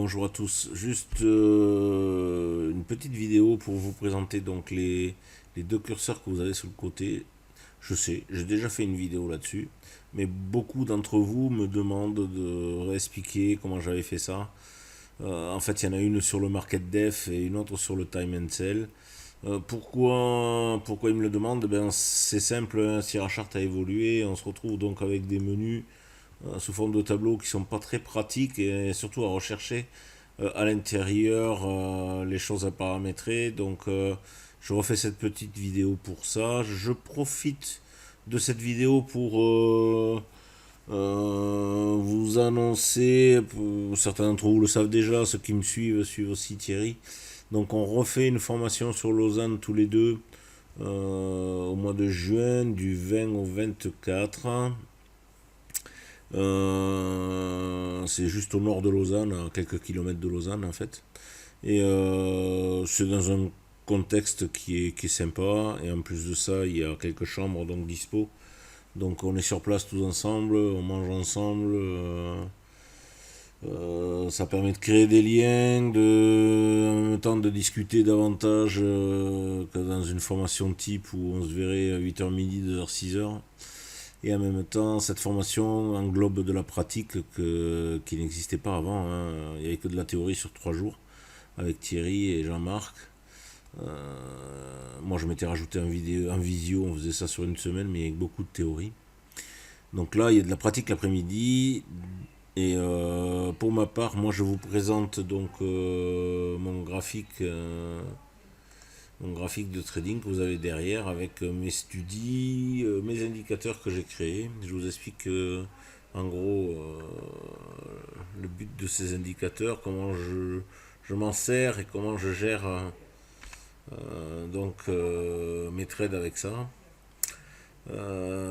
bonjour à tous. Juste une petite vidéo pour vous présenter donc les deux curseurs que vous avez sur le côté. Je sais, j'ai déjà fait une vidéo là-dessus, mais beaucoup d'entre vous me demandent de réexpliquer comment j'avais fait ça. En fait, il y en a une sur le market def et une autre sur le time and sell. Pourquoi ils me le demandent? Ben, c'est simple, hein, si la charte a évolué, on se retrouve donc avec des menus sous forme de tableaux qui sont pas très pratiques et surtout à rechercher à l'intérieur les choses à paramétrer. Donc je refais cette petite vidéo pour ça. Je profite de cette vidéo pour vous annoncer, certains d'entre vous le savent déjà, ceux qui me suivent aussi Thierry. Donc on refait une formation sur Lausanne tous les deux au mois de juin, du 20 au 24. C'est juste au nord de Lausanne, à quelques kilomètres de Lausanne en fait. Et c'est dans un contexte qui est sympa. Et en plus de ça, il y a quelques chambres donc dispo. Donc on est sur place tous ensemble, on mange ensemble. Ça permet de créer des liens, en même temps de discuter davantage que dans une formation type où on se verrait à 8h midi, 2h, 6h. Et en même temps, cette formation englobe de la pratique qui n'existait pas avant, hein. Il n'y avait que de la théorie sur 3 jours avec Thierry et Jean-Marc. Moi, je m'étais rajouté en visio, on faisait ça sur une semaine, mais avec beaucoup de théorie. Donc là, il y a de la pratique l'après-midi. Et pour ma part, moi, je vous présente donc mon graphique de trading que vous avez derrière avec mes studies, mes indicateurs que j'ai créés. Je vous explique en gros le but de ces indicateurs, comment je m'en sers et comment je gère mes trades avec ça.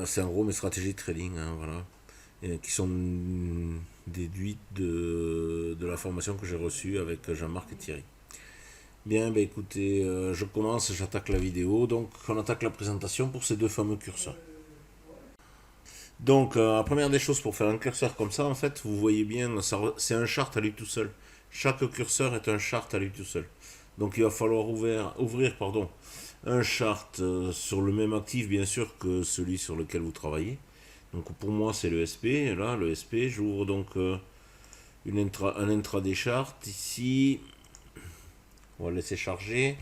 C'est en gros mes stratégies de trading, hein, voilà, et qui sont déduites de la formation que j'ai reçue avec Jean-Marc et Thierry. Bien, ben écoutez, je commence, j'attaque la vidéo. Donc, on attaque la présentation pour ces deux fameux curseurs. Donc, la première des choses pour faire un curseur comme ça, en fait, vous voyez bien, c'est un chart à lui tout seul. Chaque curseur est un chart à lui tout seul. Donc, il va falloir ouvrir un chart sur le même actif, bien sûr, que celui sur lequel vous travaillez. Donc, pour moi, c'est le SP. Là, le SP, j'ouvre donc un intraday chart ici. On va laisser charger.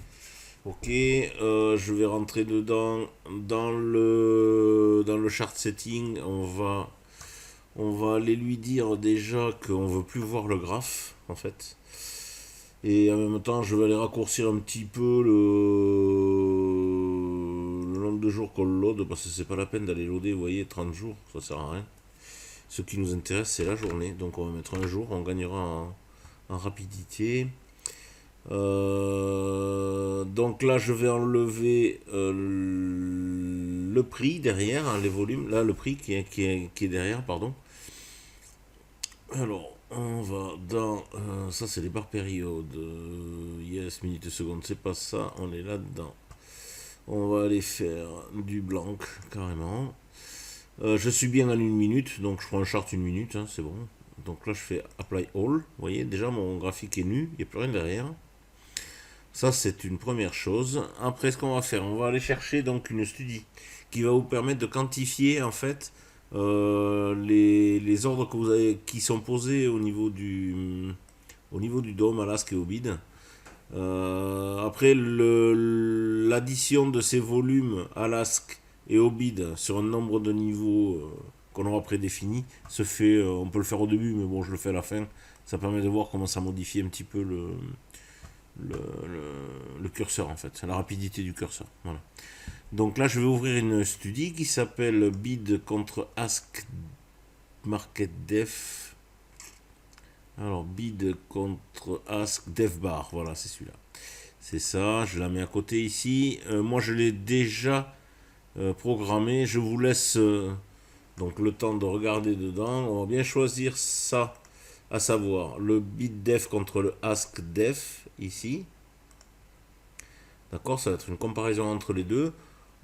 Ok, je vais rentrer dedans dans le chart setting. On va aller lui dire déjà qu'on veut plus voir le graphe en fait. Et en même temps, je vais aller raccourcir un petit peu le nombre de jours qu'on load parce que c'est pas la peine d'aller loader, vous voyez, 30 jours, ça sert à rien. Ce qui nous intéresse, c'est la journée. Donc on va mettre un jour, on gagnera en rapidité. Donc là, je vais enlever le prix derrière, hein, les volumes. Là, le prix qui est derrière, pardon. Alors, on va dans... ça, c'est les barres périodes. Yes, minutes, secondes, c'est pas ça. On est là-dedans. On va aller faire du blanc, carrément. Je suis bien en 1 minute, donc je prends un chart 1 minute, hein, c'est bon. Donc là, je fais Apply All. Vous voyez, déjà, mon graphique est nu, il n'y a plus rien derrière. Ça, c'est une première chose. Après, ce qu'on va faire, on va aller chercher donc une studie qui va vous permettre de quantifier en fait les ordres que vous avez, qui sont posés au niveau du dôme, à l'asque et au bid. Après, l'addition de ces volumes à l'asque et au bid sur un nombre de niveaux qu'on aura prédéfini se fait, on peut le faire au début, mais bon, je le fais à la fin. Ça permet de voir comment ça modifie un petit peu le curseur en fait, la rapidité du curseur. Voilà. Donc là, je vais ouvrir une studie qui s'appelle bid contre ask market def. Alors bid contre ask def bar, voilà, c'est celui-là. C'est ça, je la mets à côté ici. Moi, je l'ai déjà programmé. Je vous laisse donc le temps de regarder dedans. On va bien choisir ça, à savoir le bid def contre le ask def ici. D'accord, ça va être une comparaison entre les deux.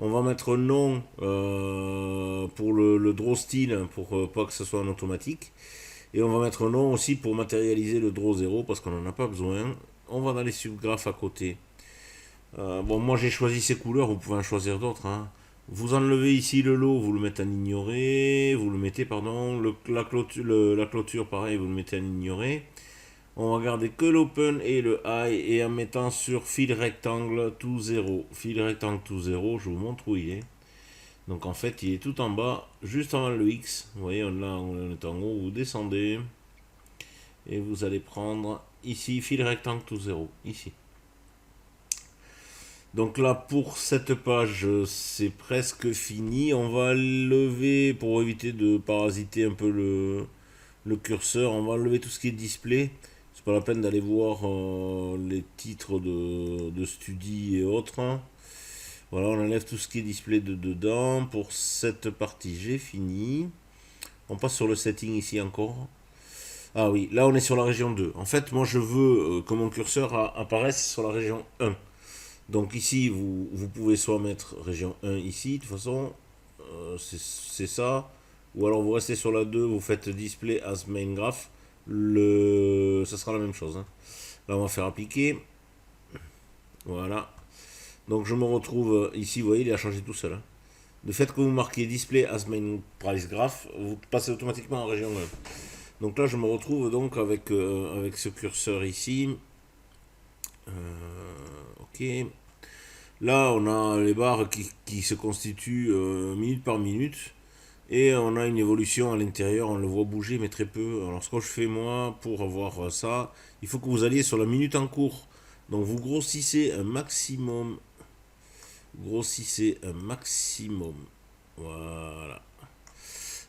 On va mettre non pour le draw style pour pas que ce soit en automatique. Et on va mettre non aussi pour matérialiser le draw 0 parce qu'on n'en a pas besoin. On va dans les subgraphes à côté. Bon, moi j'ai choisi ces couleurs, vous pouvez en choisir d'autres, hein. Vous enlevez ici le lot, vous le mettez en ignoré, vous le mettez, pardon, la clôture, pareil, vous le mettez en ignoré. On va garder que l'open et le high, et en mettant sur fil rectangle tout 0. Fil rectangle tout 0, je vous montre où il est. Donc en fait, il est tout en bas, juste avant le X. Vous voyez, là on est en haut, vous descendez, et vous allez prendre ici, fil rectangle tout 0, ici. Donc là, pour cette page, c'est presque fini. On va lever, pour éviter de parasiter un peu le curseur, on va enlever tout ce qui est display. C'est pas la peine d'aller voir les titres de Studi et autres, hein. Voilà, on enlève tout ce qui est display de dedans. Pour cette partie, j'ai fini. On passe sur le setting ici encore. Ah oui, là on est sur la région 2. En fait, moi je veux que mon curseur apparaisse sur la région 1. Donc ici, vous pouvez soit mettre région 1 ici, de toute façon, c'est ça. Ou alors vous restez sur la 2, vous faites display as main graph. Ça sera la même chose, hein. Là, on va faire appliquer. Voilà. Donc je me retrouve ici, vous voyez, il a changé tout seul, hein. Le fait que vous marquez display as main price graph, vous passez automatiquement en région 1. Donc là, je me retrouve donc avec ce curseur ici. Ok. Là, on a les barres qui se constituent minute par minute. Et on a une évolution à l'intérieur, on le voit bouger, mais très peu. Alors, ce que je fais moi pour avoir ça, il faut que vous alliez sur la minute en cours. Donc, vous grossissez un maximum. Grossissez un maximum. Voilà.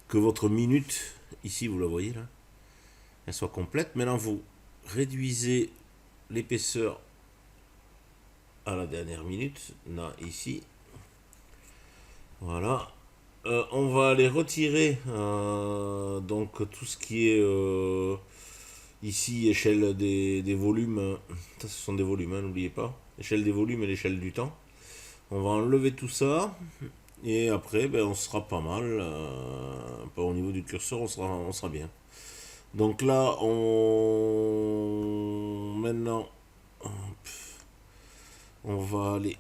Que votre minute, ici, vous la voyez là, elle soit complète. Maintenant, vous réduisez l'épaisseur à la dernière minute, là, ici. Voilà. On va aller retirer donc tout ce qui est ici échelle des volumes. Ça, ce sont des volumes, hein, n'oubliez pas. Échelle des volumes et l'échelle du temps. On va enlever tout ça. Et après, ben, on sera pas mal. Au niveau du curseur, on sera bien. Donc là, maintenant, on va aller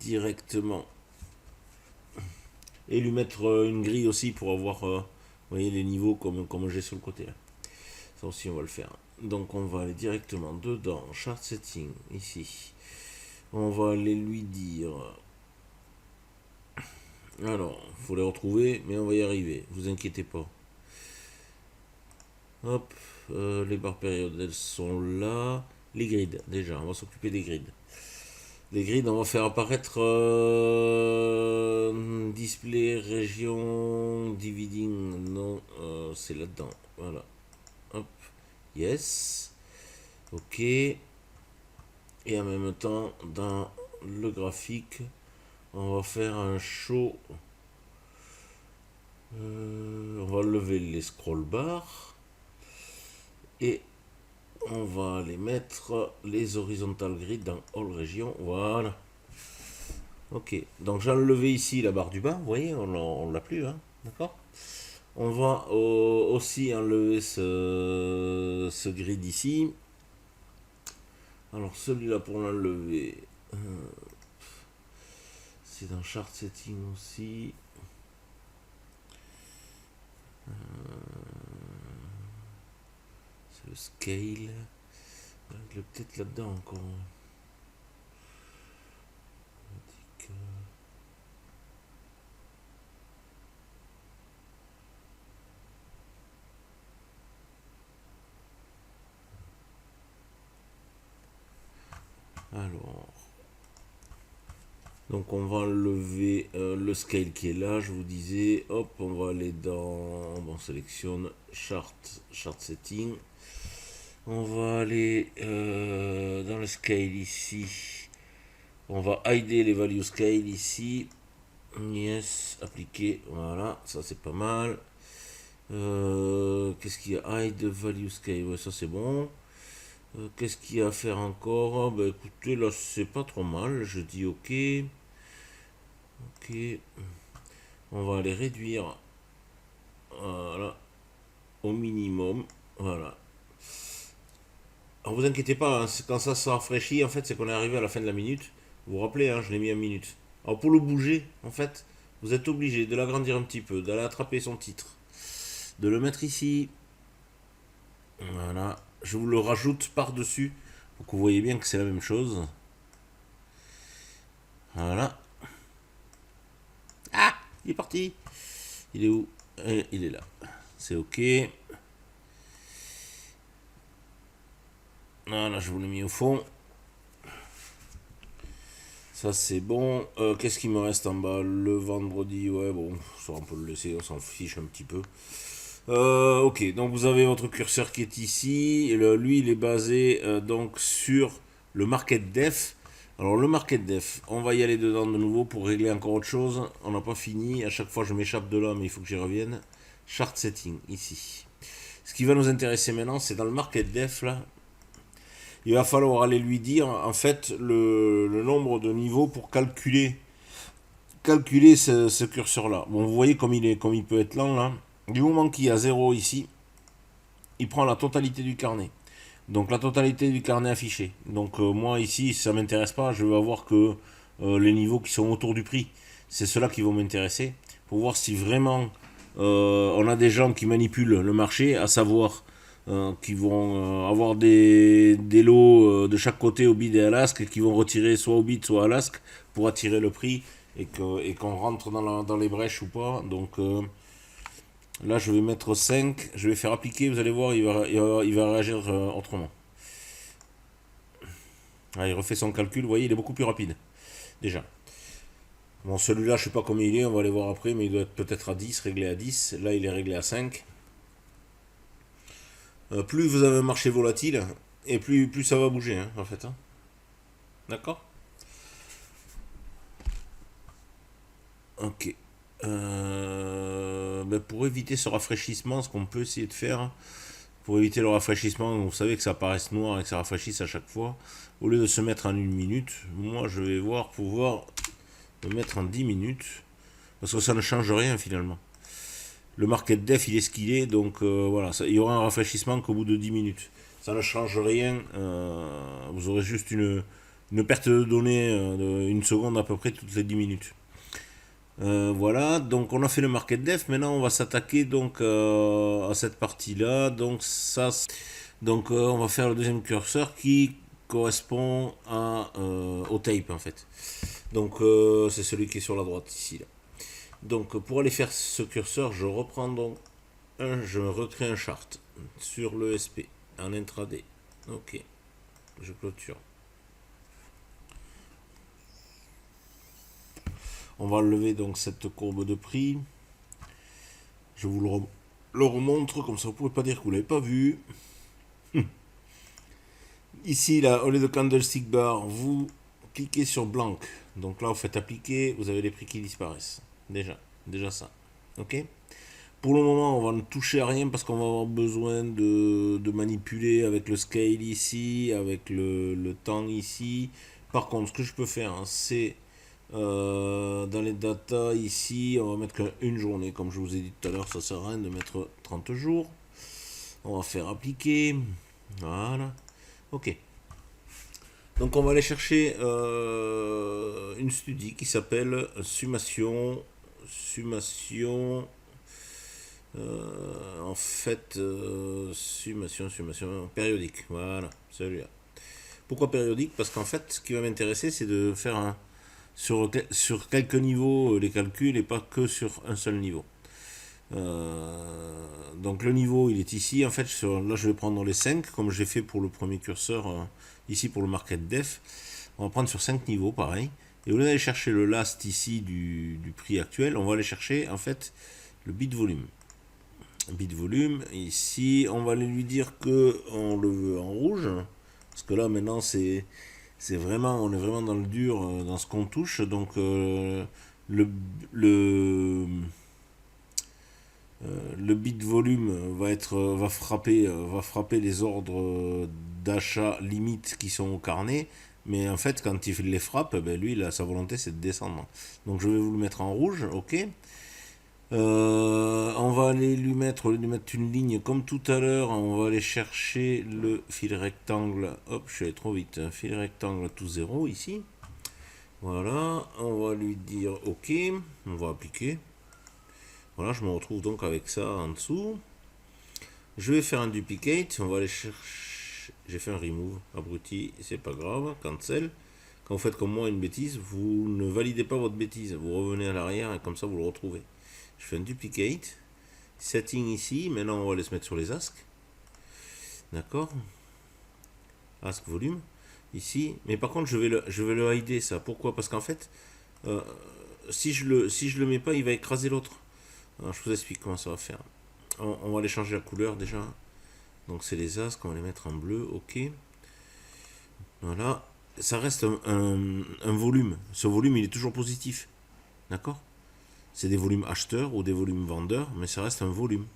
directement et lui mettre une grille aussi pour avoir vous voyez, les niveaux comme j'ai sur le côté là. Ça aussi on va le faire. Donc on va aller directement dedans, chart setting, ici. On va aller lui dire. Alors, il faut les retrouver, mais on va y arriver, vous inquiétez pas. Hop, les barres périodes, elles sont là. Les grids, déjà, on va s'occuper des grids. Les grids, on va faire apparaître display, région, dividing, non, c'est là-dedans, voilà. Hop, yes, ok. Et en même temps, dans le graphique, on va faire un show. On va lever les scroll bars. Et on va aller mettre les horizontal grid dans all region. Voilà. Ok. Donc j'ai enlevé ici la barre du bas. Vous voyez, on l'a plus, hein. D'accord. On va aussi enlever ce grid ici. Alors celui-là pour l'enlever, c'est dans chart setting aussi. C'est le scale. Il est peut-être là-dedans encore. Alors, donc on va enlever le scale qui est là, je vous disais. Hop, on va aller dans, on sélectionne chart setting. On va aller dans le scale ici. On va hider les value scale ici. Yes, appliquer. Voilà, ça c'est pas mal. Qu'est-ce qu'il y a? Hide value scale. Ouais, ça c'est bon. Qu'est-ce qu'il y a à faire encore? Bah écoutez, là c'est pas trop mal. Je dis ok. Ok. On va aller réduire. Voilà. au minimum. Voilà. Alors vous inquiétez pas, hein, quand ça se rafraîchit, en fait, c'est qu'on est arrivé à la fin de la minute. Vous vous rappelez, hein, je l'ai mis en minute. Alors pour le bouger, en fait, vous êtes obligé de l'agrandir un petit peu, d'aller attraper son titre, de le mettre ici. Voilà. Je vous le rajoute par-dessus pour que vous voyez bien que c'est la même chose. Voilà. Ah, il est parti. Il est où? Il est là. C'est ok. Voilà, je vous l'ai mis au fond. Ça c'est bon. Qu'est-ce qui me reste en bas? Le vendredi, ouais, bon, ça on peut le laisser, on s'en fiche un petit peu. Ok, donc vous avez votre curseur qui est ici. Et lui, il est basé donc sur le market def. Alors le market def, on va y aller dedans de nouveau pour régler encore autre chose. On n'a pas fini. À chaque fois, je m'échappe de là, mais il faut que j'y revienne. Chart setting ici. Ce qui va nous intéresser maintenant, c'est dans le market def là. Il va falloir aller lui dire en fait le nombre de niveaux pour calculer ce curseur-là. Bon, vous voyez comme il peut être lent là. Du moment qu'il y a 0 ici, il prend la totalité du carnet. Donc la totalité du carnet affiché. Donc moi ici, ça ne m'intéresse pas, je veux avoir que les niveaux qui sont autour du prix. C'est ceux-là qui vont m'intéresser. Pour voir si vraiment on a des gens qui manipulent le marché, à savoir qui vont avoir des lots de chaque côté au bid et à l'asque, et qui vont retirer soit au bid soit à l'asque pour attirer le prix et qu'on rentre dans les brèches ou pas. Donc là, je vais mettre 5, je vais faire appliquer, vous allez voir, il va réagir autrement. Ah, il refait son calcul, vous voyez, il est beaucoup plus rapide, déjà. Bon, celui-là, je sais pas combien il est, on va aller voir après, mais il doit être peut-être à 10, réglé à 10. Là, il est réglé à 5. Plus vous avez un marché volatile, et plus ça va bouger, hein, en fait. Hein. D'accord. Ok. Ben, pour éviter ce rafraîchissement, ce qu'on peut essayer de faire, pour éviter le rafraîchissement, vous savez que ça paraisse noir et que ça rafraîchisse à chaque fois, au lieu de se mettre en 1 minute, moi je vais voir pouvoir le mettre en 10 minutes, parce que ça ne change rien finalement. Le market def il est ce qu'il est, donc voilà, il y aura un rafraîchissement qu'au bout de 10 minutes. Ça ne change rien, vous aurez juste une perte de données de 1 seconde à peu près toutes les 10 minutes. Voilà, donc on a fait le market def. Maintenant, on va s'attaquer donc à cette partie-là. Donc ça, donc on va faire le deuxième curseur qui correspond au tape en fait. Donc c'est celui qui est sur la droite ici là. Donc pour aller faire ce curseur, je reprends donc je recrée un chart sur le SP en intraday. Ok, je clôture. On va lever donc cette courbe de prix. Je vous le remontre, comme ça vous ne pouvez pas dire que vous ne l'avez pas vu. Ici, là, au lieu de candlestick bar, vous cliquez sur blank. Donc là, vous faites appliquer, vous avez les prix qui disparaissent. Déjà ça. Ok. Pour le moment, on va ne toucher à rien parce qu'on va avoir besoin de manipuler avec le scale ici, avec le temps ici. Par contre, ce que je peux faire, hein, c'est dans les datas ici, on va mettre qu'une journée. Comme je vous ai dit tout à l'heure, ça sert à rien de mettre 30 jours. On va faire appliquer. Voilà. Ok. Donc on va aller chercher une studie qui s'appelle summation en fait summation périodique. Voilà, celui-là. Pourquoi périodique? Parce qu'en fait, ce qui va m'intéresser, c'est de faire sur quelques niveaux les calculs et pas que sur un seul niveau. Donc le niveau il est ici en fait là je vais prendre les 5 comme j'ai fait pour le premier curseur ici pour le market def. On va prendre sur 5 niveaux pareil, et au lieu d'aller chercher le last ici du prix actuel, on va aller chercher en fait le bit volume. Bit volume ici, on va aller lui dire que on le veut en rouge, parce que là maintenant c'est vraiment, on est vraiment dans le dur dans ce qu'on touche. Donc le, le le bit volume va frapper les ordres d'achat limite qui sont au carnet, mais en fait quand il les frappe, ben lui sa volonté c'est de descendre. Donc je vais vous le mettre en rouge, ok. On va aller lui mettre, au lieu de mettre une ligne comme tout à l'heure, on va aller chercher le fil rectangle. Hop, je suis allé trop vite. Fil rectangle tout 0 ici. Voilà, on va lui dire OK. On va appliquer. Voilà, je me retrouve donc avec ça en dessous. Je vais faire un duplicate. On va aller chercher. J'ai fait un remove. Abruti, c'est pas grave. Cancel. Quand vous faites comme moi une bêtise, vous ne validez pas votre bêtise. Vous revenez à l'arrière et comme ça vous le retrouvez. Je fais un duplicate. Setting ici. Maintenant on va aller se mettre sur les asks. D'accord. Ask volume. Ici. Mais par contre je vais le hider ça. Pourquoi? Parce qu'en fait, euh, si je le mets pas, il va écraser l'autre. Alors, je vous explique comment ça va faire. On va aller changer la couleur déjà. Donc c'est les asks, on va les mettre en bleu. Ok. Voilà. Ça reste un volume. Ce volume il est toujours positif. D'accord. C'est des volumes acheteurs ou des volumes vendeurs, mais ça reste un volume.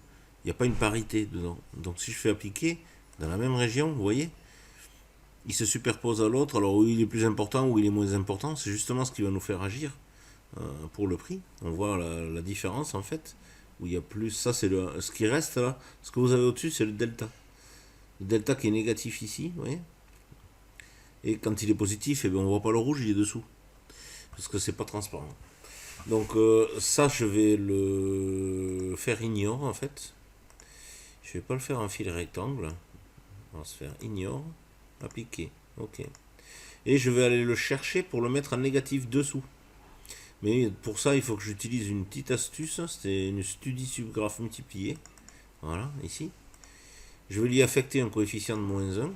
Il n'y a pas une parité dedans. Donc si je fais appliquer dans la même région, vous voyez, il se superpose à l'autre. Alors où il est plus important, où il est moins important, c'est justement ce qui va nous faire agir pour le prix. On voit la différence en fait, où il y a plus. Ça c'est ce qui reste là. Ce que vous avez au-dessus, c'est le delta. Le delta qui est négatif ici, vous voyez. Et quand il est positif, eh bien, on ne voit pas le rouge, il est dessous. Parce que c'est pas transparent. Donc ça, je vais le faire ignore en fait. Je vais pas le faire en fil rectangle. On va se faire ignore, appliquer. Ok. Et je vais aller le chercher pour le mettre en négatif dessous. Mais pour ça, il faut que j'utilise une petite astuce. C'est une study subgraph multipliée. Voilà, ici. Je vais lui affecter un coefficient de -1.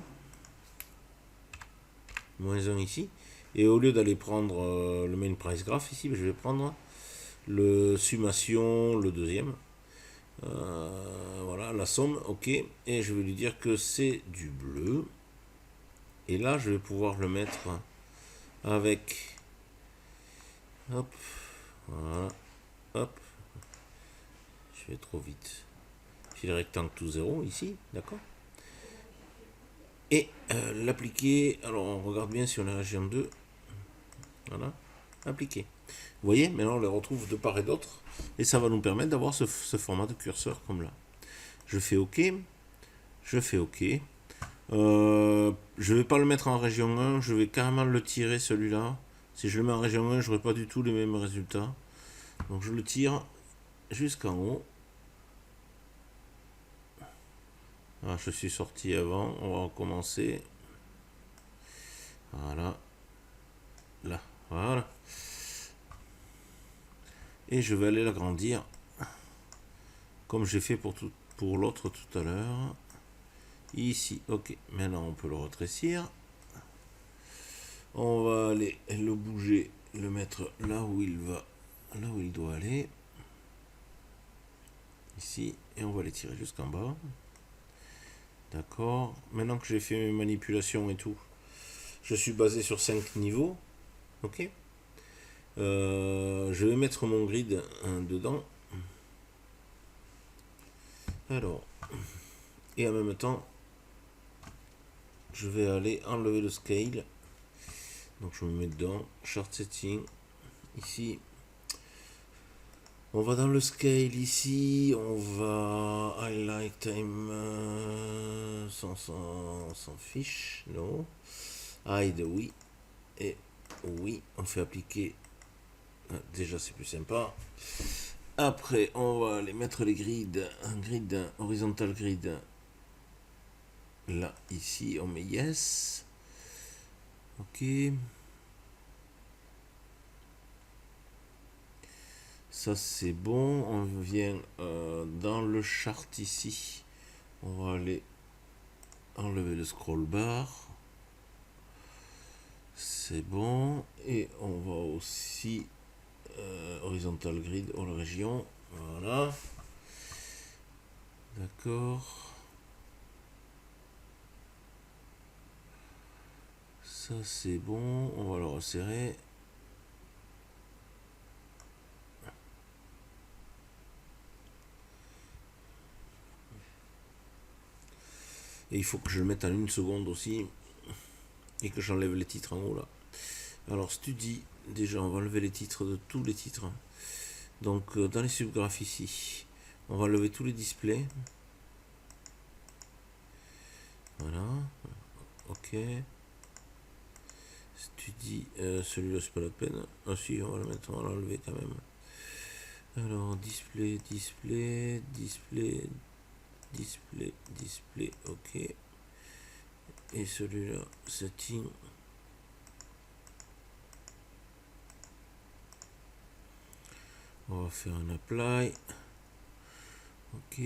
-1 ici. Et au lieu d'aller prendre le main price graph ici, je vais prendre le summation, le deuxième. Voilà, la somme, ok. Et je vais lui dire que c'est du bleu. Et là, je vais pouvoir le mettre avec... Hop, voilà, hop. Je vais trop vite. Fil rectangle tout 0 ici, d'accord. Et l'appliquer, alors on regarde bien si on est région 2. Voilà, appliquer. Vous voyez, maintenant on les retrouve de part et d'autre. Et ça va nous permettre d'avoir ce format de curseur comme là. Je fais OK. Je fais OK. Je vais pas le mettre en région 1. Je vais carrément le tirer celui-là. Si je le mets en région 1, je n'aurai pas du tout les mêmes résultats. Donc je le tire jusqu'en haut. Ah, je suis sorti avant. On va recommencer. Voilà. Là. Voilà. Et je vais aller l'agrandir. Comme j'ai fait pour l'autre tout à l'heure. Ici. Ok. Maintenant on peut le rétrécir. On va aller le bouger. Le mettre là où il va. Là où il doit aller. Ici. Et on va les tirer jusqu'en bas. D'accord. Maintenant que j'ai fait mes manipulations et tout, je suis basé sur 5 niveaux. Ok. Je vais mettre mon grid dedans. Alors. Et en même temps, je vais aller enlever le scale. Donc je me mets dedans. Chart setting. Ici. On va dans le scale ici. On va highlight time. Sans fiche. Non. Hide, oui. Et oui, on fait appliquer. Déjà, c'est plus sympa. Après, on va aller mettre les grids. Un grid, horizontal grid. Là, ici, on met yes. Ok. Ça, c'est bon. On vient dans le chart ici. On va aller enlever le scroll bar. C'est bon. Et on va aussi horizontal grid all région. Voilà. D'accord. Ça c'est bon. On va le resserrer. Et il faut que je le mette en 1 seconde aussi. Et que j'enlève les titres en haut là. Alors Study. Déjà on va enlever les titres de tous les titres. Donc dans les subgraphes ici, on va lever tous les displays. Voilà. Ok. Si tu dis celui-là c'est pas la peine. Ah si, on va le mettre, on va l'enlever quand même. Alors display, display, display, display, display, ok. Et celui-là, setting. On va faire un apply. Ok,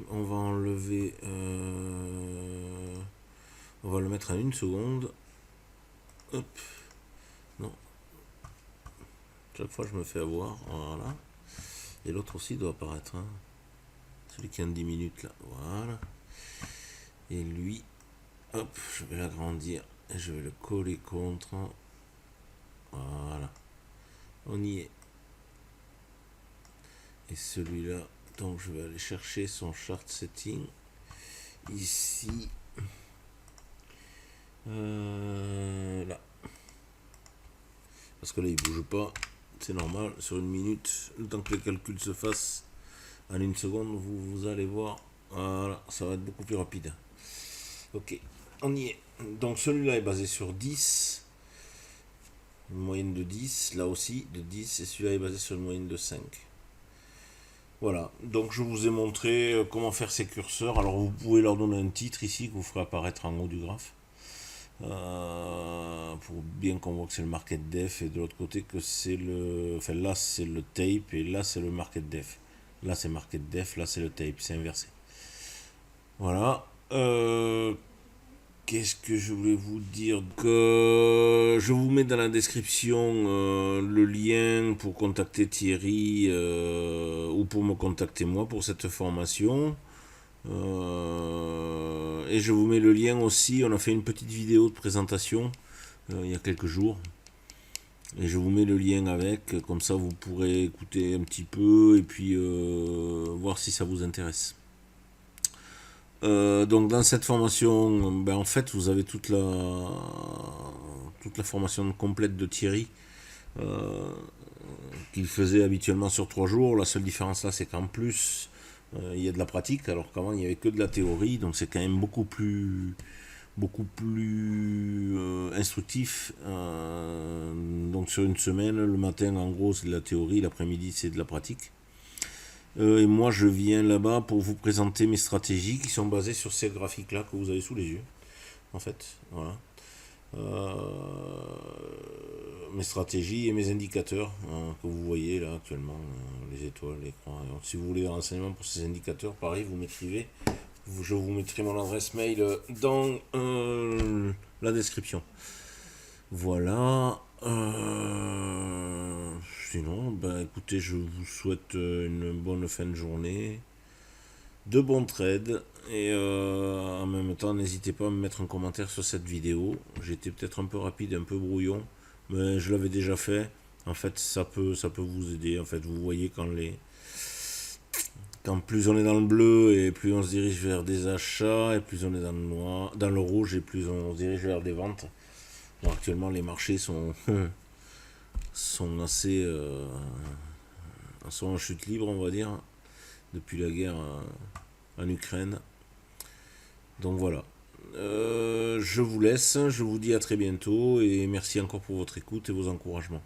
on va enlever. On va le mettre à 1 seconde. Hop. Non. Chaque fois je me fais avoir. Voilà. Et l'autre aussi doit apparaître. Hein. Celui qui a 10 minutes là. Voilà. Et lui, hop, je vais l'agrandir. Et je vais le coller contre. Voilà. On y est. Et celui-là, donc je vais aller chercher son chart setting. Ici. Là. Parce que là, il bouge pas. C'est normal. Sur 1 minute, le temps que les calculs se fassent, en 1 seconde, vous allez voir. Voilà, ça va être beaucoup plus rapide. Ok, on y est. Donc celui-là est basé sur 10. Une moyenne de 10. Là aussi, de 10. Et celui-là est basé sur une moyenne de 5. Voilà, donc je vous ai montré comment faire ces curseurs. Alors vous pouvez leur donner un titre ici que vous ferez apparaître en haut du graphe. Pour bien qu'on voit que c'est le market def et de l'autre côté que c'est le... Enfin là c'est le tape et là c'est le market def. Là c'est market def, là c'est le tape, c'est inversé. Voilà. Qu'est-ce que je voulais vous dire? Que je vous mets dans la description le lien pour contacter Thierry ou pour me contacter moi pour cette formation. Et je vous mets le lien aussi, on a fait une petite vidéo de présentation il y a quelques jours. Et je vous mets le lien avec, comme ça vous pourrez écouter un petit peu et puis voir si ça vous intéresse. Donc dans cette formation, ben en fait vous avez toute la formation complète de Thierry qu'il faisait habituellement sur 3 jours. La seule différence là c'est qu'en plus il y a de la pratique, alors qu'avant il n'y avait que de la théorie, donc c'est quand même beaucoup plus instructif. Donc sur une semaine, le matin en gros c'est de la théorie, l'après-midi c'est de la pratique. Et moi je viens là-bas pour vous présenter mes stratégies qui sont basées sur ces graphiques là que vous avez sous les yeux. En fait, voilà. Mes stratégies et mes indicateurs que vous voyez là actuellement, les étoiles, les croix. Donc, si vous voulez des renseignements pour ces indicateurs, pareil, vous m'écrivez. Je vous mettrai mon adresse mail dans la description. Voilà. Sinon, ben, écoutez, je vous souhaite une bonne fin de journée, de bons trades, et en même temps, n'hésitez pas à me mettre un commentaire sur cette vidéo. J'étais peut-être un peu rapide, un peu brouillon, mais je l'avais déjà fait. En fait, ça peut vous aider. En fait, vous voyez quand plus on est dans le bleu et plus on se dirige vers des achats, et plus on est dans le noir, dans le rouge et plus on se dirige vers des ventes. Bon, actuellement, les marchés sont assez sont en chute libre, on va dire, depuis la guerre en Ukraine. Donc voilà. Je vous laisse, je vous dis à très bientôt et merci encore pour votre écoute et vos encouragements.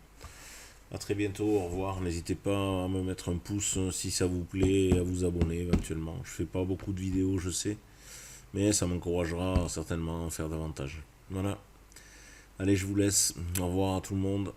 A très bientôt, au revoir. N'hésitez pas à me mettre un pouce si ça vous plaît et à vous abonner éventuellement. Je fais pas beaucoup de vidéos, je sais, mais ça m'encouragera certainement à en faire davantage. Voilà. Allez, je vous laisse. Au revoir à tout le monde.